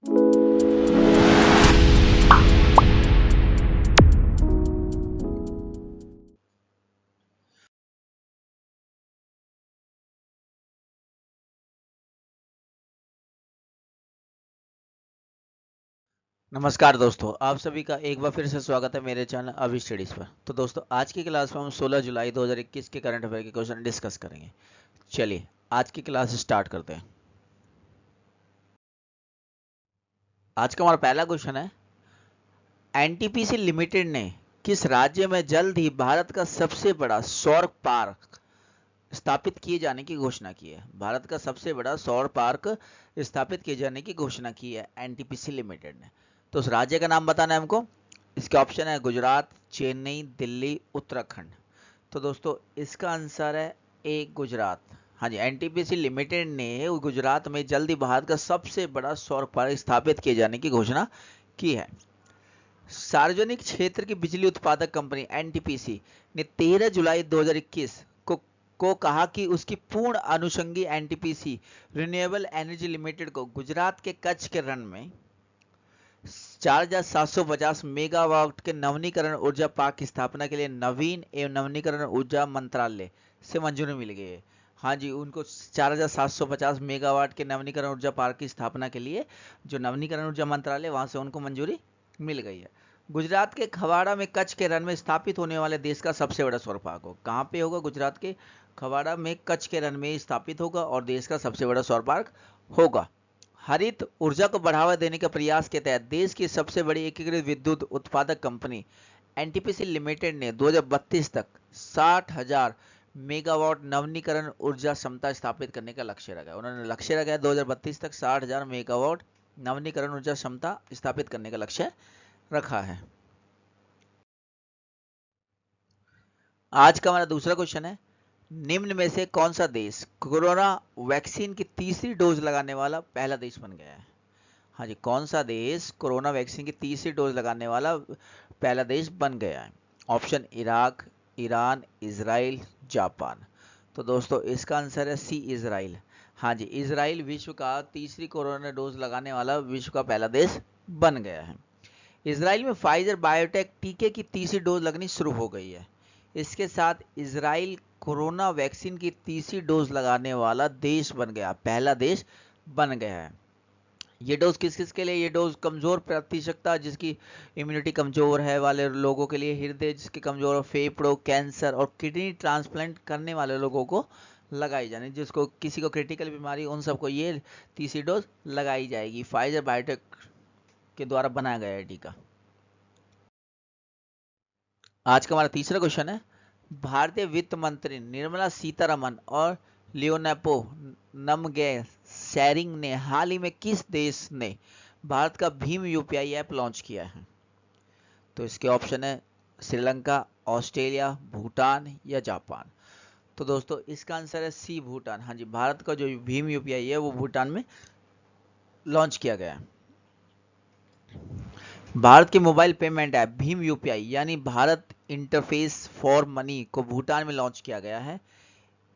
नमस्कार दोस्तों, आप सभी का एक बार फिर से स्वागत है मेरे चैनल अभी स्टडीज पर। तो दोस्तों, आज की क्लास में हम 16 जुलाई 2021 के करंट अफेयर के क्वेश्चन डिस्कस करेंगे। चलिए आज की क्लास स्टार्ट करते हैं। आज का हमारा पहला क्वेश्चन है, एनटीपीसी लिमिटेड ने किस राज्य में जल्द ही भारत का सबसे बड़ा सौर पार्क स्थापित किए जाने की घोषणा की है। भारत का सबसे बड़ा सौर पार्क स्थापित किए जाने की घोषणा की है एनटीपीसी लिमिटेड ने। तो उस राज्य का नाम बताना है हमको। इसके ऑप्शन है गुजरात, चेन्नई, दिल्ली, उत्तराखंड। तो दोस्तों, इसका आंसर है ए, गुजरात। हाँ जी, एनटीपीसी लिमिटेड ने गुजरात में जल्द ही भारत का सबसे बड़ा सौर पार्क स्थापित किए जाने की घोषणा की है। सार्वजनिक क्षेत्र की बिजली उत्पादक कंपनी एनटीपीसी ने 13 जुलाई 2021 को कहा कि उसकी पूर्ण अनुषंगी एनटीपीसी रिन्यूएबल एनर्जी लिमिटेड को गुजरात के कच्छ के रण में 4,750 मेगावाट के नवीनीकरण ऊर्जा पार्क की स्थापना के लिए नवीन एवं नवीनीकरण ऊर्जा मंत्रालय से मंजूरी मिल गई है। हाँ जी, उनको 4,750 मेगावाट के नवीनीकरण ऊर्जा पार्क की स्थापना के लिए जो नवीनीकरण ऊर्जा मंत्रालय, वहां से उनको मंजूरी मिल गई है। गुजरात के खवाड़ा में कच्छ के रण में स्थापित होने वाले देश का सबसे बड़ा सौर पार्क हो। कहाँ पे होगा? गुजरात के खवाड़ा में कच्छ के रण में स्थापित होगा और देश का सबसे बड़ा सौर पार्क होगा। हरित ऊर्जा को बढ़ावा देने के प्रयास के तहत देश की सबसे बड़ी एकीकृत विद्युत उत्पादक कंपनी एनटीपीसी लिमिटेड ने 2032 तक 60,000 मेगावाट नवीनीकरण ऊर्जा क्षमता स्थापित करने का लक्ष्य रखा है। उन्होंने लक्ष्य रखा है 2032 तक 60,000 मेगावाट नवीनीकरण ऊर्जा क्षमता स्थापित करने का लक्ष्य रखा है। आज का हमारा दूसरा क्वेश्चन है, निम्न में से कौन सा देश कोरोना वैक्सीन की तीसरी डोज लगाने वाला पहला देश बन गया है? हाँ जी, कौन सा देश कोरोना वैक्सीन की तीसरी डोज लगाने वाला पहला देश बन गया है? Option Iraq, Iran, Israel, Japan. तो दोस्तों, इसका आंसर है सी, इजराइल। हाँ जी, इजराइल विश्व का तीसरी कोरोना डोज लगाने वाला विश्व का पहला देश बन गया है। इजराइल में फाइजर बायोटेक टीके की तीसरी डोज लगनी शुरू हो गई है। इसके साथ इजराइल कोरोना वैक्सीन की तीसरी डोज लगाने वाला देश बन गया, पहला देश बन गया है। ये डोज किस किस के लिए? ये डोज कमजोर प्रतिशतता, जिसकी इम्यूनिटी कमजोर है वाले लोगों के लिए, हृदय जिसके कमजोर है, फेफड़ों, कैंसर और किडनी ट्रांसप्लांट करने वाले लोगों को लगाई जानी, जिसको किसी को क्रिटिकल बीमारी, उन सबको ये तीसरी डोज लगाई जाएगी। फाइजर बायोटेक के द्वारा बनाया गया है टीका। आज का हमारा तीसरा क्वेश्चन है, भारतीय वित्त मंत्री निर्मला सीतारमन और लियोनेपो नमगे सैरिंग ने हाल ही में किस देश ने भारत का भीम यूपीआई ऐप लॉन्च किया है? तो इसके ऑप्शन है श्रीलंका, ऑस्ट्रेलिया, भूटान या जापान। तो दोस्तों, इसका आंसर है सी, भूटान। हाँ जी, भारत का जो भीम यूपीआई है वो भूटान में लॉन्च किया गया है। भारत के mobile payment app Bhim UPI यानी भारत इंटरफेस फॉर मनी को भूटान में लॉन्च किया गया है।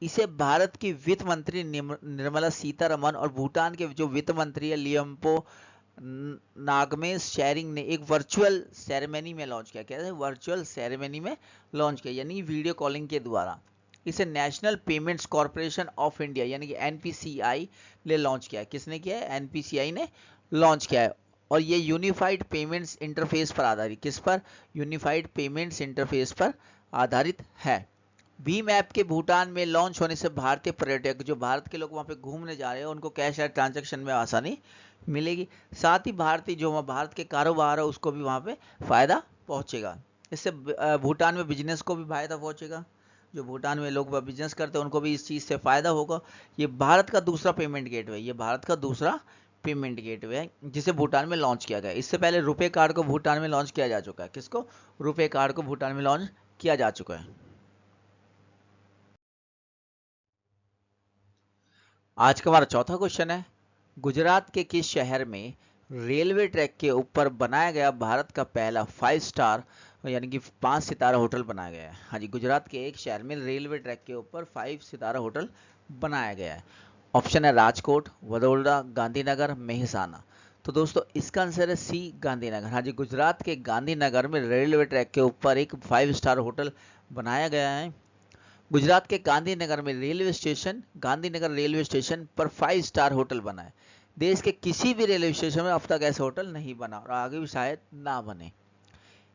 इसे भारत की वित्त मंत्री निर्मला सीतारमन और भूटान के जो वित्त मंत्री है लियोम्पो नागमे शेरिंग ने एक वर्चुअल सेरेमनी में लॉन्च किया। क्या है? वर्चुअल सेरेमनी में लॉन्च किया, यानी वीडियो कॉलिंग के द्वारा। इसे national payments corporation of India यानी कि एनपीसीआई ने लॉन्च किया है। किसने किया है? एनपीसीआई ने लॉन्च किया है। और ये यूनिफाइड पेमेंट्स इंटरफेस पर आधारित, किस पर? यूनिफाइड पेमेंट्स इंटरफेस पर आधारित है। भीम ऐप के भूटान में लॉन्च होने से भारतीय पर्यटक, जो भारत के लोग वहां पे घूमने जा रहे हैं, उनको कैश ट्रांजैक्शन में आसानी मिलेगी। साथ ही भारतीय जो वहाँ भारत के कारोबार है उसको भी वहां पे फायदा पहुंचेगा। इससे भूटान में बिजनेस को भी फायदा पहुंचेगा। जो भूटान में लोग बिजनेस करते हैं उनको भी इस चीज से फायदा होगा। ये भारत का दूसरा पेमेंट गेटवे, ये भारत का दूसरा पेमेंट गेटवे है जिसे भूटान में लॉन्च किया गया। इससे पहले रुपे कार्ड को भूटान में लॉन्च किया जा चुका है। किसको? रुपे कार्ड को भूटान में लॉन्च किया जा चुका है। आज का हमारा चौथा क्वेश्चन है, गुजरात के किस शहर में रेलवे ट्रैक के ऊपर बनाया गया भारत का पहला 5 स्टार यानी कि 5 सितारा होटल बनाया गया है? हाँ जी, गुजरात के एक शहर में रेलवे ट्रैक के ऊपर 5 सितारा होटल बनाया गया है। ऑप्शन है राजकोट, वडोदरा, गांधीनगर, मेहसाना। तो दोस्तों इसका आंसर है सी, गांधीनगर। हाँ जी, गुजरात के गांधीनगर में रेलवे ट्रैक के ऊपर एक 5 स्टार होटल बनाया गया है। गुजरात के गांधीनगर में railway station, Gandhinagar railway station पर 5 स्टार होटल बना है। देश के किसी भी रेलवे स्टेशन में अब तक ऐसा होटल नहीं बना और आगे भी शायद ना बने।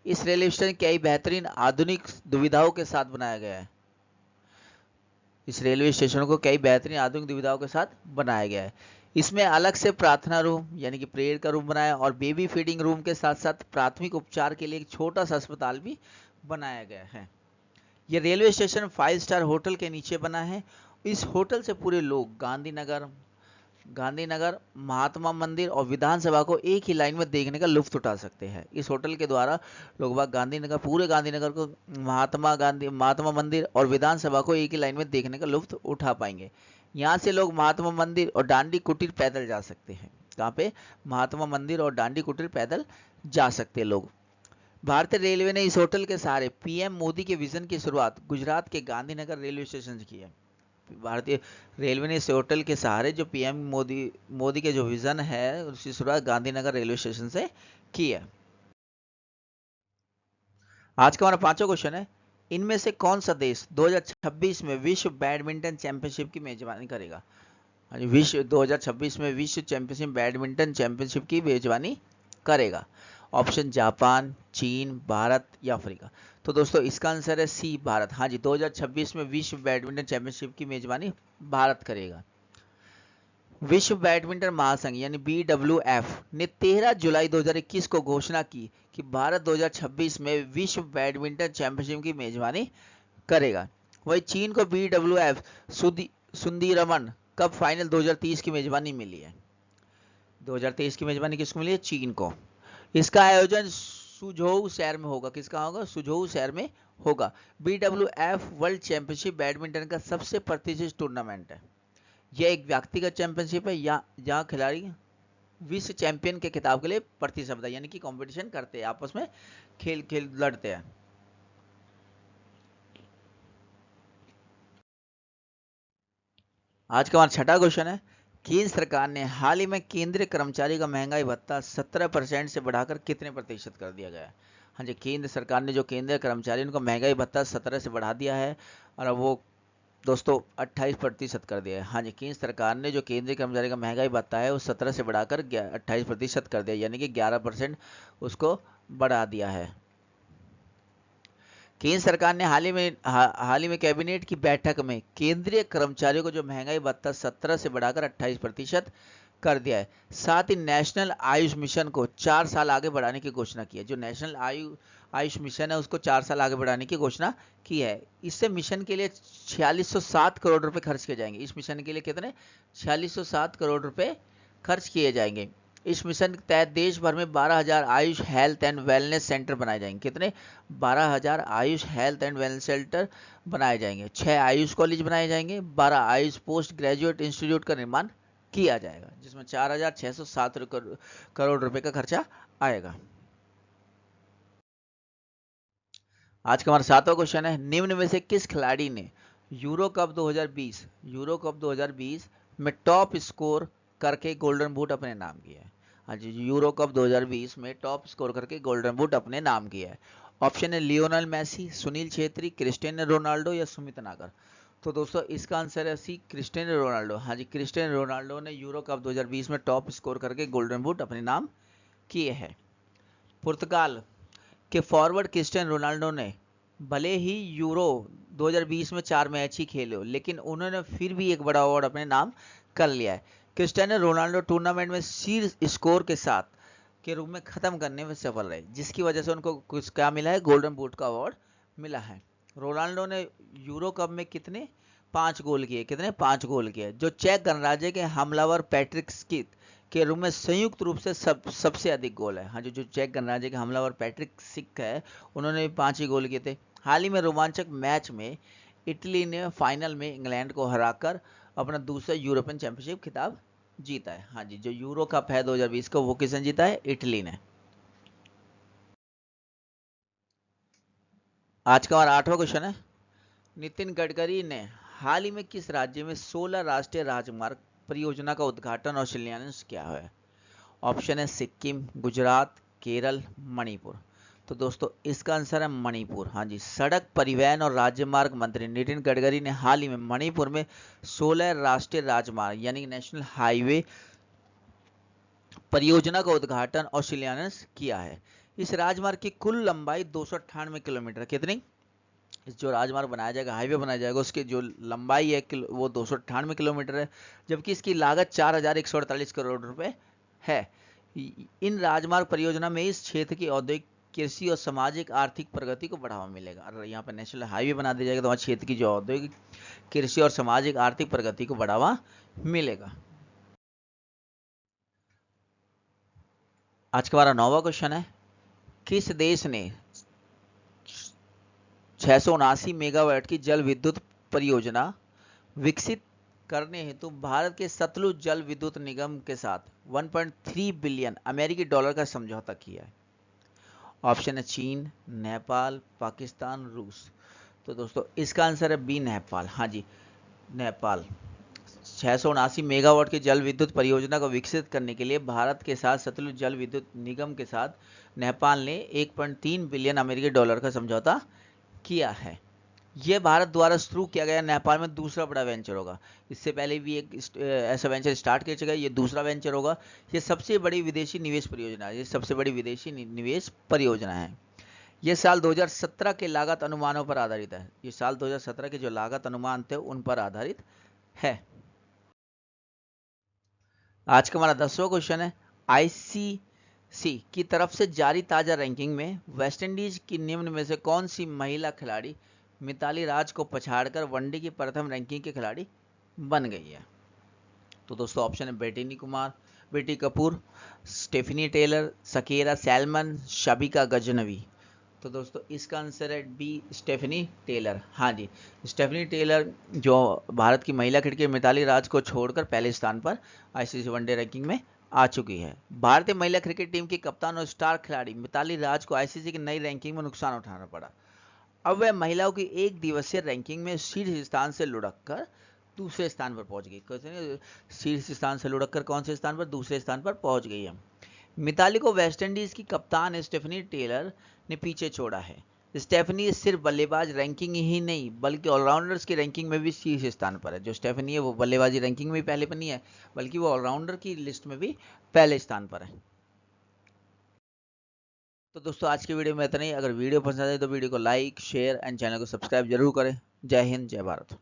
इस रेलवे स्टेशन कई बेहतरीन आधुनिक दुविधाओं के साथ बनाया गया है। इस रेलवे स्टेशन को कई बेहतरीन आधुनिक दुविधाओं के साथ बनाया गया है। इसमें अलग से प्रार्थना रूम यानी कि प्रेयर का रूम बनाया और बेबी फीडिंग रूम के साथ साथ प्राथमिक उपचार के लिए एक छोटा सा अस्पताल भी बनाया गया है। यह रेलवे स्टेशन 5 स्टार होटल के नीचे बना है। इस होटल से पूरे लोग गांधीनगर, महात्मा मंदिर और विधानसभा को एक ही लाइन में देखने का लुत्फ उठा सकते हैं। इस होटल के द्वारा लोग बाग गांधीनगर, पूरे गांधीनगर को, महात्मा मंदिर और विधानसभा को एक ही लाइन में देखने का लुत्फ उठा पाएंगे। यहाँ से लोग महात्मा मंदिर और डांडी कुटीर पैदल जा सकते हैं। कहाँ पे? महात्मा मंदिर और डांडी कुटीर पैदल जा सकते हैं लोग। भारतीय रेलवे ने इस होटल के सहारे पीएम मोदी के विजन की शुरुआत गुजरात के गांधीनगर रेलवे स्टेशन से की है। भारतीय रेलवे ने इस होटल के सहारे जो पीएम मोदी के जो विजन है उसकी शुरुआत गांधीनगर रेलवे स्टेशन से की है। आज का हमारा 5वां क्वेश्चन है, इनमें से कौन सा देश 2026 में विश्व बैडमिंटन चैंपियनशिप की मेजबानी करेगा? विश्व 2026 में विश्व चैंपियनशिप बैडमिंटन चैंपियनशिप की मेजबानी करेगा। ऑप्शन जापान, चीन, भारत या अफ्रीका। तो दोस्तों इसका आंसर है सी, भारत। हाँ जी, 2026 में विश्व बैडमिंटन चैंपियनशिप की मेजबानी भारत करेगा। विश्व बैडमिंटन महासंघ यानी BWF ने 13 जुलाई 2021 को घोषणा की कि भारत 2026 में विश्व बैडमिंटन चैंपियनशिप की मेजबानी करेगा। वही चीन को BWF सुंदीरमन कप फाइनल 2023 की मेजबानी मिली है। 2023 की मेजबानी किसको मिली है? चीन को। इसका आयोजन सुझोऊ शहर में होगा। किसका होगा? सुझोऊ शहर में होगा। BWF वर्ल्ड चैंपियनशिप बैडमिंटन का सबसे प्रतिष्ठित टूर्नामेंट है। यह एक व्यक्तिगत चैंपियनशिप है या जहां खिलाड़ी विश्व चैंपियन के खिताब के लिए प्रतिस्पर्धा यानी कि कंपटीशन करते हैं, आपस में खेल लड़ते हैं। आज का हमारा 6वां क्वेश्चन है, केंद्र सरकार ने हाल ही में केंद्रीय कर्मचारी का महंगाई भत्ता 17% से बढ़ाकर कितने प्रतिशत कर दिया गया है? हाँ जी, केंद्र सरकार ने जो केंद्रीय कर्मचारी उनका महंगाई भत्ता 17 से बढ़ा दिया है और अब वो दोस्तों 28% कर दिया है। हाँ जी, केंद्र सरकार ने जो केंद्रीय कर्मचारी का महंगाई भत्ता है वो 17 से बढ़ाकर 28% कर दिया, यानी कि 11% उसको बढ़ा दिया है। केंद्र सरकार ने हाल ही में कैबिनेट की बैठक में केंद्रीय कर्मचारियों को जो महंगाई भत्ता 17 से बढ़ाकर 28% कर दिया है। साथ ही नेशनल आयुष मिशन को 4 साल आगे बढ़ाने की घोषणा की है। जो नेशनल आयुष मिशन है उसको 4 साल आगे बढ़ाने की घोषणा की है। इससे मिशन के लिए 4607 करोड़ रुपए खर्च किए जाएंगे। इस मिशन के लिए कितने? 4607 करोड़ रुपए खर्च किए जाएंगे। इस मिशन के तहत देश भर में 12,000 Ayush health and wellness centre बनाए जाएंगे। कितने? 12,000 Ayush health and wellness centre बनाए जाएंगे। 6 आयुष कॉलेज बनाए जाएंगे। 12 आयुष पोस्ट ग्रेजुएट इंस्टीट्यूट का निर्माण किया जाएगा, जिसमें 4,607 करोड़ रुपए का खर्चा आएगा। आज का हमारा 7वां क्वेश्चन है, निम्न में से किस खिलाड़ी ने यूरो कप 2020 में टॉप स्कोर करके गोल्डन बूट अपने नाम किया है? हाँ जी, यूरो कप 2020 में टॉप स्कोर करके गोल्डन बूट अपने नाम किया है। ऑप्शन है Lionel Messi, Sunil Chhetri, Cristiano Ronaldo या सुमित नागल। तो दोस्तों इसका आंसर है सी, क्रिस्टियानो रोनाल्डो। हाँ जी, क्रिस्टियानो रोनाल्डो ने यूरो कप 2020 में टॉप स्कोर करके गोल्डन बूट अपने नाम किए हैं। पुर्तगाल के फॉरवर्ड क्रिस्टियानो रोनाल्डो ने भले ही यूरो 2020 में 4 मैच ही खेले हो, लेकिन उन्होंने फिर भी एक बड़ा अवार्ड अपने नाम कर लिया है। क्रिस्टियानो रोनाल्डो टूर्नामेंट में शीर्ष स्कोर के साथ के रूप में खत्म करने में सफल रहे, जिसकी वजह से उनको कुछ क्या मिला है? गोल्डन बूट का अवार्ड मिला है। रोनाल्डो ने यूरो कप में कितने? 5 गोल किए। कितने? 5 गोल किए। जो चेक गणराज्य के हमलावर पैट्रिक स्किक के रूप में संयुक्त रूप से सबसे अधिक गोल है। हाँ, जो चेक गणराज्य के हमलावर पैट्रिक स्किक है उन्होंने 5 ही गोल किए थे। हाल ही में रोमांचक मैच में इटली ने फाइनल में इंग्लैंड को हराकर अपना दूसरा यूरोपियन चैंपियनशिप खिताब जीता है। हाँ जी, जो यूरो कप है 2020 का वो किसने जीता है? इटली ने। आज का हमारा 8वां क्वेश्चन है, नितिन गडकरी ने हाल ही में किस राज्य में 16 राष्ट्रीय राजमार्ग परियोजना का उद्घाटन और शिलान्यास किया है? ऑप्शन है सिक्किम, गुजरात, केरल, मणिपुर। तो दोस्तों इसका आंसर है मणिपुर। हाँ जी, सड़क परिवहन और राजमार्ग मंत्री नितिन गडकरी ने हाल ही में मणिपुर में 16 राष्ट्रीय राजमार्ग यानी नेशनल हाईवे परियोजना का उद्घाटन और शिलान्यास किया है। इस राजमार्ग की कुल लंबाई 298 किलोमीटर, कितनी, इस जो राजमार्ग बनाया जाएगा, हाईवे बनाया जाएगा, उसकी जो लंबाई है वो 298 किलोमीटर है, जबकि इसकी लागत 4148 करोड़ रुपए है। इन राजमार्ग परियोजना में इस क्षेत्र की औद्योगिक, कृषि और सामाजिक आर्थिक प्रगति को बढ़ावा मिलेगा। अगर यहाँ पर नेशनल हाईवे बना दिया जाएगा तो वहाँ क्षेत्र की जो औद्योगिक, कृषि और सामाजिक आर्थिक प्रगति को बढ़ावा मिलेगा। आज का हमारा 9वां क्वेश्चन है, किस देश ने 679 मेगावाट की जल विद्युत परियोजना विकसित करने हेतु भारत के सतलुज जल विद्युत निगम के साथ 1.3 बिलियन अमेरिकी डॉलर का समझौता किया है? ऑप्शन है चीन, नेपाल, पाकिस्तान, रूस। तो दोस्तों इसका आंसर है बी, नेपाल। हाँ जी, नेपाल। 679 मेगावाट की जल विद्युत परियोजना को विकसित करने के लिए भारत के साथ सतलुज जल विद्युत निगम के साथ नेपाल ने 1.3 बिलियन अमेरिकी डॉलर का समझौता किया है। यह भारत द्वारा शुरू किया गया नेपाल में दूसरा बड़ा वेंचर होगा। इससे पहले भी एक ऐसा वेंचर स्टार्ट किया गया, ये दूसरा वेंचर होगा। ये सबसे बड़ी विदेशी निवेश परियोजना है, ये सबसे बड़ी विदेशी निवेश परियोजना है। ये साल 2017 के लागत अनुमानों पर आधारित है। ये साल 2017 के जो लागत अनुमान थे उन पर आधारित है। आज का हमारा 10वां क्वेश्चन है, आईसीसी की तरफ से जारी ताजा रैंकिंग में वेस्टइंडीज की निम्न में से कौन सी महिला खिलाड़ी मिताली राज को पछाड़कर वनडे की प्रथम रैंकिंग के खिलाड़ी बन गई है? तो दोस्तों ऑप्शन है Betty Kapoor, Stephanie Taylor, Sakera Salman, Shabika Ghaznavi. तो दोस्तों इसका आंसर है बी, स्टेफनी टेलर। हाँ जी, स्टेफनी टेलर जो भारत की महिला क्रिकेटर मिताली राज को छोड़कर पहले स्थान पर आईसीसी वनडे रैंकिंग में आ चुकी है। भारतीय महिला क्रिकेट टीम की कप्तान और स्टार खिलाड़ी मिताली राज को आईसीसी की नई रैंकिंग में नुकसान उठाना पड़ा। अब वह महिलाओं की एक दिवसीय रैंकिंग में शीर्ष स्थान से लुढ़क कर दूसरे स्थान पर पहुंच गई। शीर्ष स्थान से लुढ़क कर कौन से स्थान पर? दूसरे स्थान पर पहुंच गई है। मिताली को वेस्टइंडीज की कप्तान स्टेफनी टेलर ने पीछे छोड़ा है। स्टेफनी सिर्फ बल्लेबाज रैंकिंग ही नहीं बल्कि ऑलराउंडर्स की रैंकिंग में भी शीर्ष स्थान पर है। जो स्टेफनी है वो बल्लेबाजी रैंकिंग में भी पहले पर नहीं है, बल्कि वो ऑलराउंडर की लिस्ट में भी पहले स्थान पर है। तो दोस्तों आज की वीडियो में इतना ही। अगर वीडियो पसंद आए तो वीडियो को लाइक, शेयर एंड चैनल को सब्सक्राइब जरूर करें। जय हिंद, जय भारत।